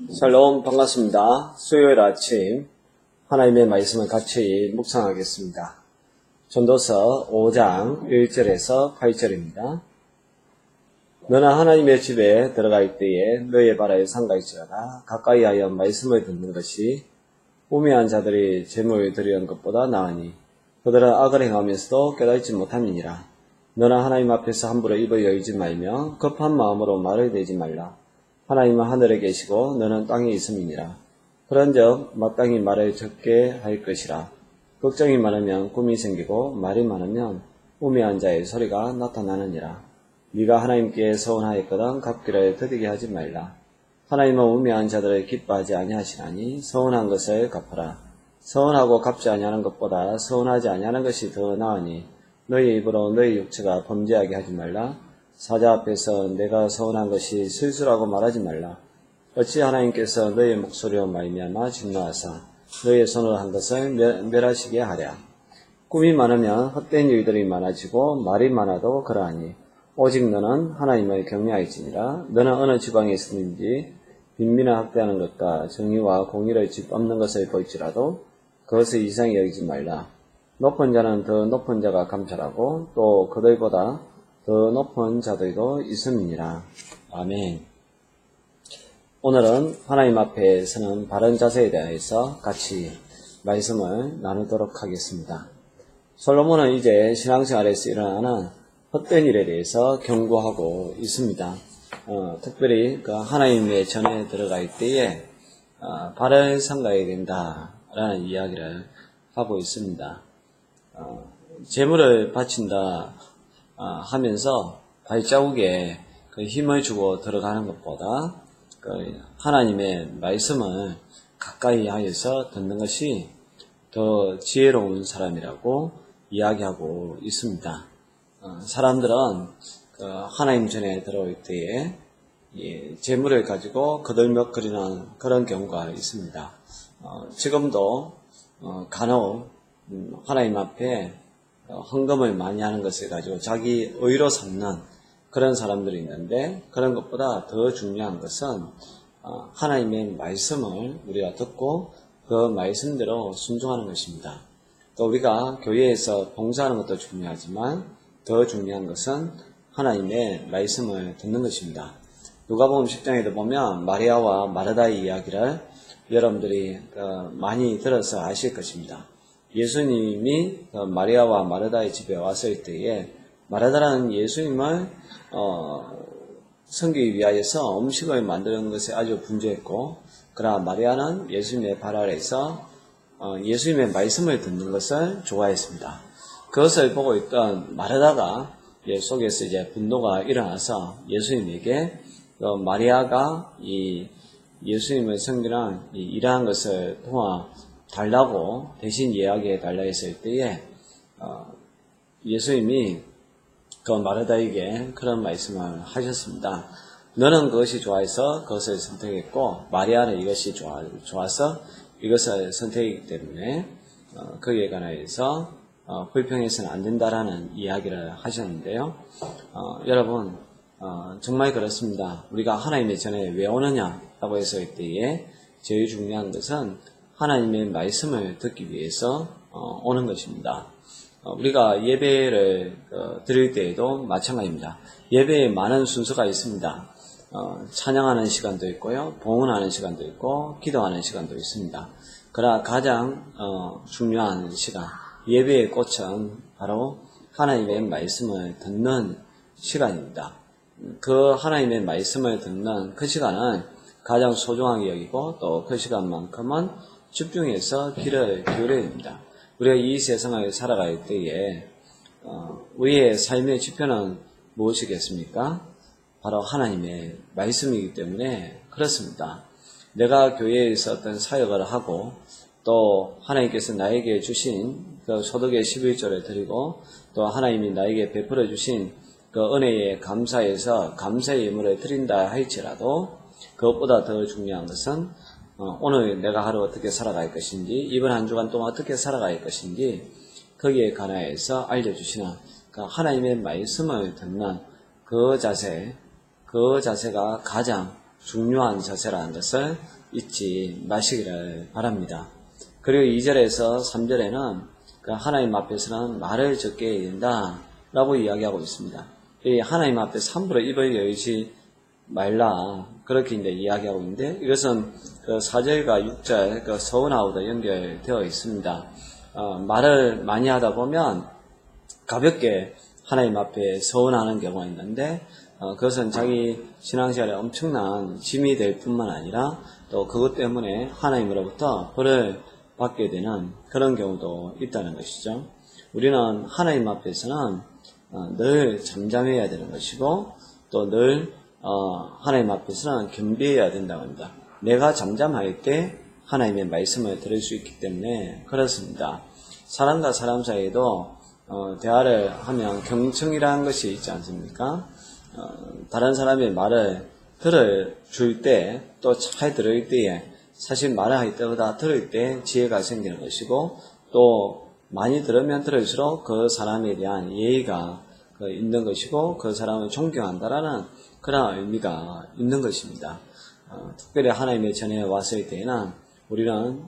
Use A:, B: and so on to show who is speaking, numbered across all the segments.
A: 샬롬 반갑습니다. 수요일 아침 하나님의 말씀을 같이 묵상하겠습니다. 전도서 5장 1절에서 8절입니다. 너나 하나님의 집에 들어갈 때에 너의 발에 상가일지어다 가까이 하여 말씀을 듣는 것이 우매한 자들이 재물을 드리는 것보다 나으니 그들은 악을 행하면서도 깨닫지 못함이니라. 너나 하나님 앞에서 함부로 입을 열지 말며 급한 마음으로 말을 내지 말라. 하나님은 하늘에 계시고 너는 땅에 있음이니라. 그런즉 마땅히 말을 적게 할 것이라. 걱정이 많으면 꿈이 생기고 말이 많으면 우매한 자의 소리가 나타나느니라. 네가 하나님께 서운하였거든 갚기를 더디게 하지 말라. 하나님은 우매한 자들을 기뻐하지 아니하시나니 서운한 것을 갚으라. 서운하고 갚지 아니하는 것보다 서운하지 아니하는 것이 더 나으니 너희 입으로 너희 육체가 범죄하게 하지 말라. 사자 앞에서 내가 서운한 것이 실수라고 말하지 말라. 어찌 하나님께서 너희의 목소리로 말미암아 진노하사 너희의 손으로 한 것을 멸하시게 하랴. 꿈이 많으면 헛된 일들이 많아지고 말이 많아도 그러하니 오직 너는 하나님을 경외할지니라. 너는 어느 지방에 있으든지 빈민을 학대하는 것과 정의와 공의를 짓밟는 것을 볼지라도 그것을 이상히 여기지 말라. 높은 자는 더 높은 자가 감찰하고 또 그들보다 더 높은 자들도 있음이니라. 아멘. 오늘은 하나님 앞에 서는 바른 자세에 대해서 같이 말씀을 나누도록 하겠습니다. 솔로몬은 이제 신앙생활에서 일어나는 헛된 일에 대해서 경고하고 있습니다. 특별히 그 하나님의 전에 들어갈 때에 발을 삼가야 된다라는 이야기를 하고 있습니다. 재물을 바친다 하면서 발자국에 그 힘을 주고 들어가는 것보다 그 하나님의 말씀을 가까이 하여서 듣는 것이 더 지혜로운 사람이라고 이야기하고 있습니다. 사람들은 그 하나님 전에 들어올 때에 재물을 가지고 거들먹거리는 그런 경우가 있습니다. 지금도 간혹 하나님 앞에 헌금을 많이 하는 것을 가지고 자기 의로 삼는 그런 사람들이 있는데 그런 것보다 더 중요한 것은 하나님의 말씀을 우리가 듣고 그 말씀대로 순종하는 것입니다. 또 우리가 교회에서 봉사하는 것도 중요하지만 더 중요한 것은 하나님의 말씀을 듣는 것입니다. 누가복음 10장에도 보면 마리아와 마르다의 이야기를 여러분들이 많이 들어서 아실 것입니다. 예수님이 마리아와 마르다의 집에 왔을 때에 마르다라는 예수님을 섬기기 위하여서 음식을 만드는 것에 아주 분주했고 그러나 마리아는 예수님의 발 아래에서 예수님의 말씀을 듣는 것을 좋아했습니다. 그것을 보고 있던 마르다가 속에서 이제 분노가 일어나서 예수님에게 마리아가 이 예수님을 섬기는 이러한 것을 달라고 대신 이야기해 달라 했을 때에 예수님이 그 마르다에게 그런 말씀을 하셨습니다. 너는 그것이 좋아해서 그것을 선택했고 마리아는 이것이 좋아서 이것을 선택했기 때문에 거기에 관하여서 불평해서는 안 된다라는 이야기를 하셨는데요. 여러분 정말 그렇습니다. 우리가 하나님의 전에 왜 오느냐라고 했을 때에 제일 중요한 것은 하나님의 말씀을 듣기 위해서 오는 것입니다. 우리가 예배를 드릴 때에도 마찬가지입니다. 예배에 많은 순서가 있습니다. 찬양하는 시간도 있고요, 봉헌하는 시간도 있고, 기도하는 시간도 있습니다. 그러나 가장 중요한 시간, 예배의 꽃은 바로 하나님의 말씀을 듣는 시간입니다. 그 하나님의 말씀을 듣는 그 시간은 가장 소중하게 여기고 또 그 시간만큼은 집중해서 귀를 기울여야 됩니다. 우리가 이 세상을 살아갈 때에 우리의 삶의 지표는 무엇이겠습니까? 바로 하나님의 말씀이기 때문에 그렇습니다. 내가 교회에서 어떤 사역을 하고 또 하나님께서 나에게 주신 그 소득의 11조를 드리고 또 하나님이 나에게 베풀어 주신 그 은혜에 감사해서 감사의 예물을 드린다 할지라도 그것보다 더 중요한 것은 오늘 내가 하루 어떻게 살아갈 것인지 이번 한 주간 동안 어떻게 살아갈 것인지 거기에 관하여서 알려주시는 그 하나님의 말씀을 듣는 그 자세가 가장 중요한 자세라는 것을 잊지 마시기를 바랍니다. 그리고 2절에서 3절에는 그 하나님 앞에서는 말을 적게 해야 된다 라고 이야기하고 있습니다. 이 하나님 앞에서 함부로 입을 열지 말라 그렇게 이제 이야기하고 있는데, 이것은 그 4절과 6절 그 서운하고도 연결되어 있습니다. 말을 많이 하다 보면 가볍게 하나님 앞에 서운하는 경우가 있는데, 그것은 자기 신앙생활에 엄청난 짐이 될 뿐만 아니라 또 그것 때문에 하나님으로부터 벌을 받게 되는 그런 경우도 있다는 것이죠. 우리는 하나님 앞에서는 늘 잠잠해야 되는 것이고, 또 늘 하나님 앞에서는 겸비해야 된다고 합니다. 내가 잠잠할 때 하나님의 말씀을 들을 수 있기 때문에 그렇습니다. 사람과 사람 사이에도 대화를 하면 경청이라는 것이 있지 않습니까? 다른 사람의 말을 들어줄 때, 또 잘 들을 때에, 사실 말을 할 때보다 들을 때 지혜가 생기는 것이고, 또 많이 들으면 들을수록 그 사람에 대한 예의가 있는 것이고, 그 사람을 존경한다라는 그런 의미가 있는 것입니다. 특별히 하나님의 전에 왔을 때에는 우리는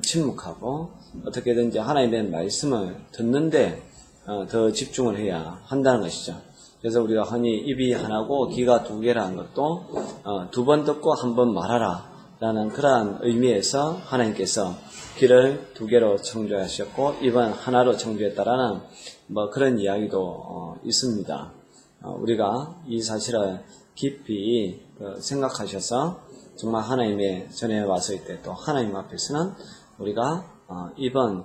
A: 침묵하고 어떻게든지 하나님의 말씀을 듣는데 더 집중을 해야 한다는 것이죠. 그래서 우리가 흔히 입이 하나고 귀가 두 개라는 것도 두 번 듣고 한 번 말하라 라는 그러한 의미에서 하나님께서 귀를 두 개로 창조하셨고 입은 하나로 창조했다라는 그런 이야기도 있습니다. 우리가 이 사실을 깊이 생각하셔서 정말 하나님의 전에 왔을 때 또 하나님 앞에서는 우리가 입은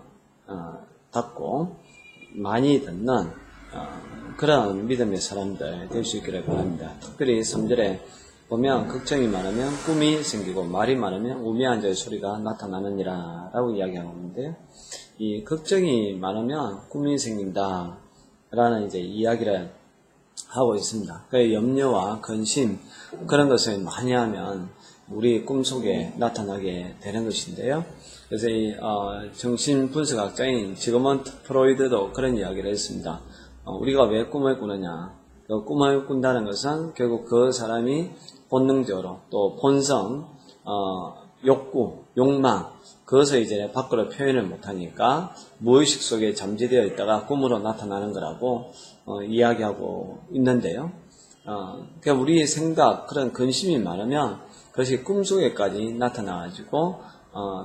A: 닫고 많이 듣는 그런 믿음의 사람들 될 수 있기를 바랍니다. 특별히 3절에 보면 걱정이 많으면 꿈이 생기고 말이 많으면 우매한 자의 소리가 나타나느니라 라고 이야기하고 있는데요. 이 걱정이 많으면 꿈이 생긴다 라는 이제 이야기를 하고 있습니다. 그 염려와 근심 그런 것을 많이 하면 우리 꿈속에 나타나게 되는 것인데요. 그래서 이 정신분석학자인 지그먼트 프로이드도 그런 이야기를 했습니다. 우리가 왜 꿈을 꾸느냐? 그 꿈을 꾼다는 것은 결국 그 사람이 본능적으로 또 본성, 욕구, 욕망 그것을 이제 밖으로 표현을 못하니까 무의식 속에 잠재되어 있다가 꿈으로 나타나는 거라고 이야기하고 있는데요. 그러니까 우리의 생각, 그런 근심이 많으면 그것이 꿈속에까지 나타나가지고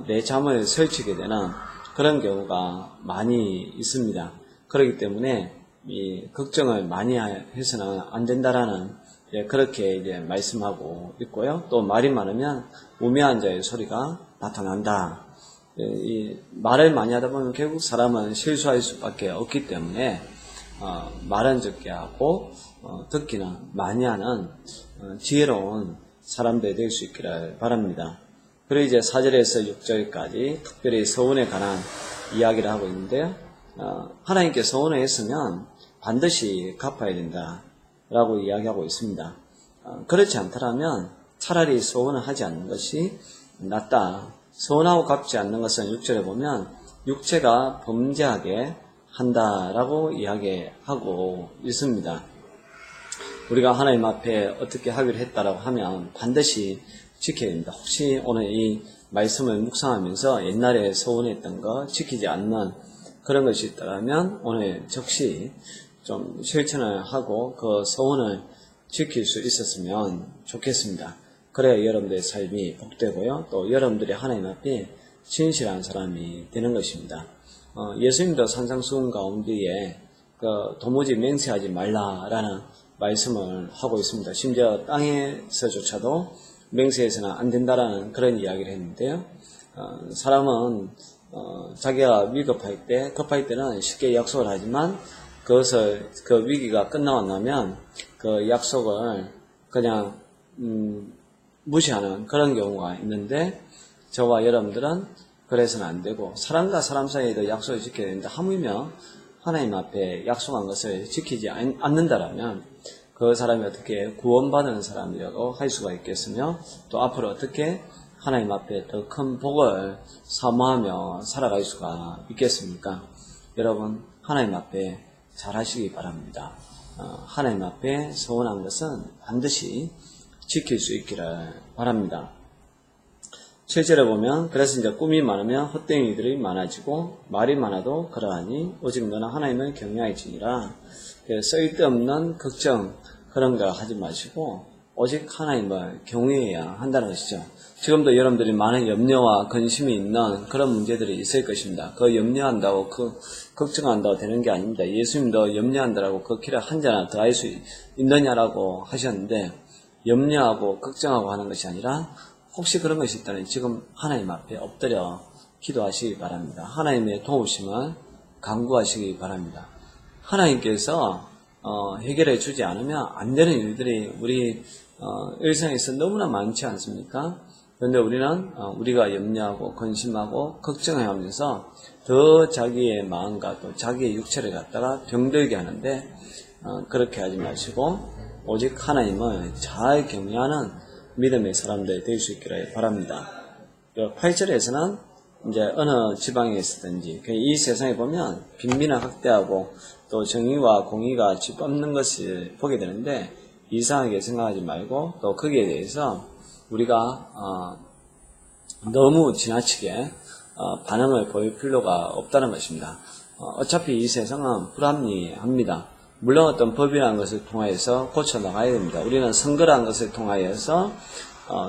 A: 내 잠을 설치게 되는 그런 경우가 많이 있습니다. 그렇기 때문에 이 걱정을 많이 해서는 안 된다라는 그렇게 이제 말씀하고 있고요. 또 말이 많으면 우매한 자의 소리가 나타난다. 이 말을 많이 하다 보면 결국 사람은 실수할 수밖에 없기 때문에 말은 적게 하고 듣기는 많이 하는 지혜로운 사람들이 될 수 있기를 바랍니다. 그리고 이제 4절에서 6절까지 특별히 서운에 관한 이야기를 하고 있는데요. 하나님께 서운을 했으면 반드시 갚아야 된다 라고 이야기하고 있습니다. 그렇지 않더라면 차라리 서운을 하지 않는 것이 낫다. 서운하고 갚지 않는 것은 6절에 보면 육체가 범죄하게 한다라고 이야기하고 있습니다. 우리가 하나님 앞에 어떻게 하기로 했다라고 하면 반드시 지켜야 됩니다. 혹시 오늘 이 말씀을 묵상하면서 옛날에 서운했던 거 지키지 않는 그런 것이 있다면 오늘 즉시 좀 실천을 하고 그 서운을 지킬 수 있었으면 좋겠습니다. 그래야 여러분들의 삶이 복되고요. 또 여러분들이 하나님 앞에 진실한 사람이 되는 것입니다. 예수님도 산상수훈 가운데에 도무지 맹세하지 말라라는 말씀을 하고 있습니다. 심지어 땅에서조차도 맹세해서는 안 된다라는 그런 이야기를 했는데요. 사람은 자기가 급할 때는 쉽게 약속을 하지만 그것을 그 위기가 끝나고 나면 그 약속을 그냥 무시하는 그런 경우가 있는데 저와 여러분들은 그래서는 안 되고 사람과 사람 사이에도 약속을 지켜야 된다. 하물며 하나님 앞에 약속한 것을 지키지 않는다라면 그 사람이 어떻게 구원받은 사람이라고 할 수가 있겠으며 또 앞으로 어떻게 하나님 앞에 더 큰 복을 사모하며 살아갈 수가 있겠습니까? 여러분 하나님 앞에 잘 하시기 바랍니다. 하나님 앞에 서운한 것은 반드시 지킬 수 있기를 바랍니다. 7절에 보면 그래서 이제 꿈이 많으면 헛되이들이 많아지고 말이 많아도 그러하니 오직 너는 하나님을 경외할지니라. 쓸데없는 걱정 그런 거 하지 마시고 오직 하나님을 경외해야 한다는 것이죠. 지금도 여러분들이 많은 염려와 근심이 있는 그런 문제들이 있을 것입니다. 그 염려한다고 걱정한다고 되는 게 아닙니다. 예수님도 염려한다라고 그 길을 한 자나 더 할 수 있느냐라고 하셨는데 염려하고 걱정하고 하는 것이 아니라 혹시 그런 것이 있다면 지금 하나님 앞에 엎드려 기도하시기 바랍니다. 하나님의 도우심을 간구하시기 바랍니다. 하나님께서 해결해 주지 않으면 안 되는 일들이 우리 일상에서 너무나 많지 않습니까? 그런데 우리는 우리가 염려하고 근심하고 걱정하면서 더 자기의 마음과 또 자기의 육체를 갖다가 병들게 하는데 그렇게 하지 마시고 오직 하나님을 잘 경외하는 믿음의 사람들이 될 수 있기를 바랍니다. 8절에서는 이제 어느 지방에 있었든지 이 세상에 보면 빈민을 학대하고 또 정의와 공의가 짓밟는 것을 보게 되는데 이상하게 생각하지 말고 또 거기에 대해서 우리가 너무 지나치게 반응을 보일 필요가 없다는 것입니다. 어차피 이 세상은 불합리합니다. 물론 어떤 법이라는 것을 통하여서 고쳐나가야 됩니다. 우리는 선거라는 것을 통하여서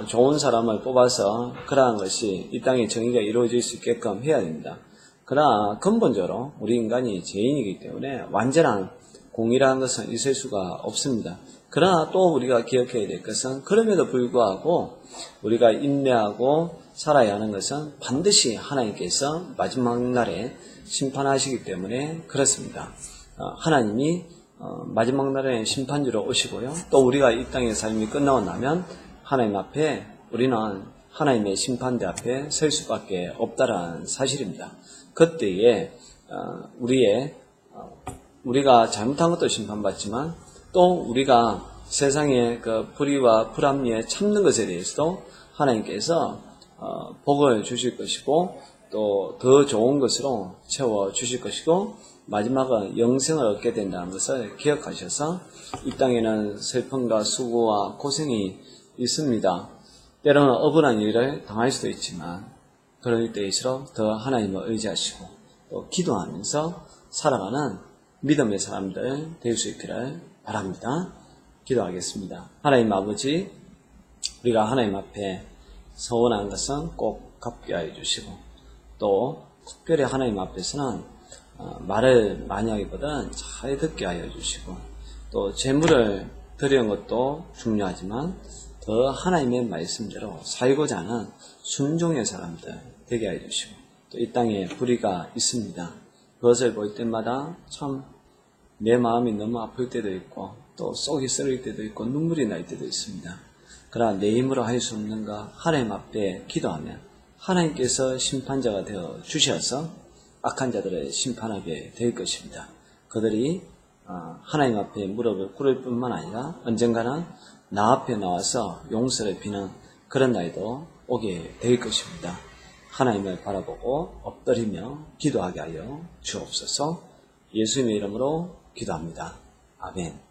A: 좋은 사람을 뽑아서 그러한 것이 이 땅에 정의가 이루어질 수 있게끔 해야 됩니다. 그러나 근본적으로 우리 인간이 죄인이기 때문에 완전한 공의라는 것은 있을 수가 없습니다. 그러나 또 우리가 기억해야 될 것은 그럼에도 불구하고 우리가 인내하고 살아야 하는 것은 반드시 하나님께서 마지막 날에 심판하시기 때문에 그렇습니다. 하나님이 마지막 날에 심판주로 오시고요. 또 우리가 이 땅의 삶이 끝나고 나면 하나님 앞에 우리는 하나님의 심판대 앞에 설 수밖에 없다라는 사실입니다. 그때에 우리가 잘못한 것도 심판받지만 또 우리가 세상의 그 불의와 불합리에 참는 것에 대해서도 하나님께서 복을 주실 것이고 또 더 좋은 것으로 채워 주실 것이고 마지막은 영생을 얻게 된다는 것을 기억하셔서 이 땅에는 슬픔과 수고와 고생이 있습니다. 때로는 억울한 일을 당할 수도 있지만 그럴 때일수록 더 하나님을 의지하시고 또 기도하면서 살아가는 믿음의 사람들 될 수 있기를 바랍니다. 기도하겠습니다. 하나님 아버지, 우리가 하나님 앞에 서원한 것은 꼭 갚게 하여 주시고 또 특별히 하나님 앞에서는 말을 많이 하기보다는 잘 듣게 하여 주시고 또 재물을 드리는 것도 중요하지만 더 하나님의 말씀대로 살고자 하는 순종의 사람들 되게 하여 주시고 또 이 땅에 불의가 있습니다. 그것을 볼 때마다 참 내 마음이 너무 아플 때도 있고 또 속이 쓰릴 때도 있고 눈물이 날 때도 있습니다. 그러나 내 힘으로 할 수 없는가 하나님 앞에 기도하면 하나님께서 심판자가 되어 주셔서 악한 자들을 심판하게 될 것입니다. 그들이 하나님 앞에 무릎을 꿇을 뿐만 아니라 언젠가는 나 앞에 나와서 용서를 비는 그런 날도 오게 될 것입니다. 하나님을 바라보고 엎드리며 기도하게 하여 주옵소서. 예수님의 이름으로 기도합니다. 아멘.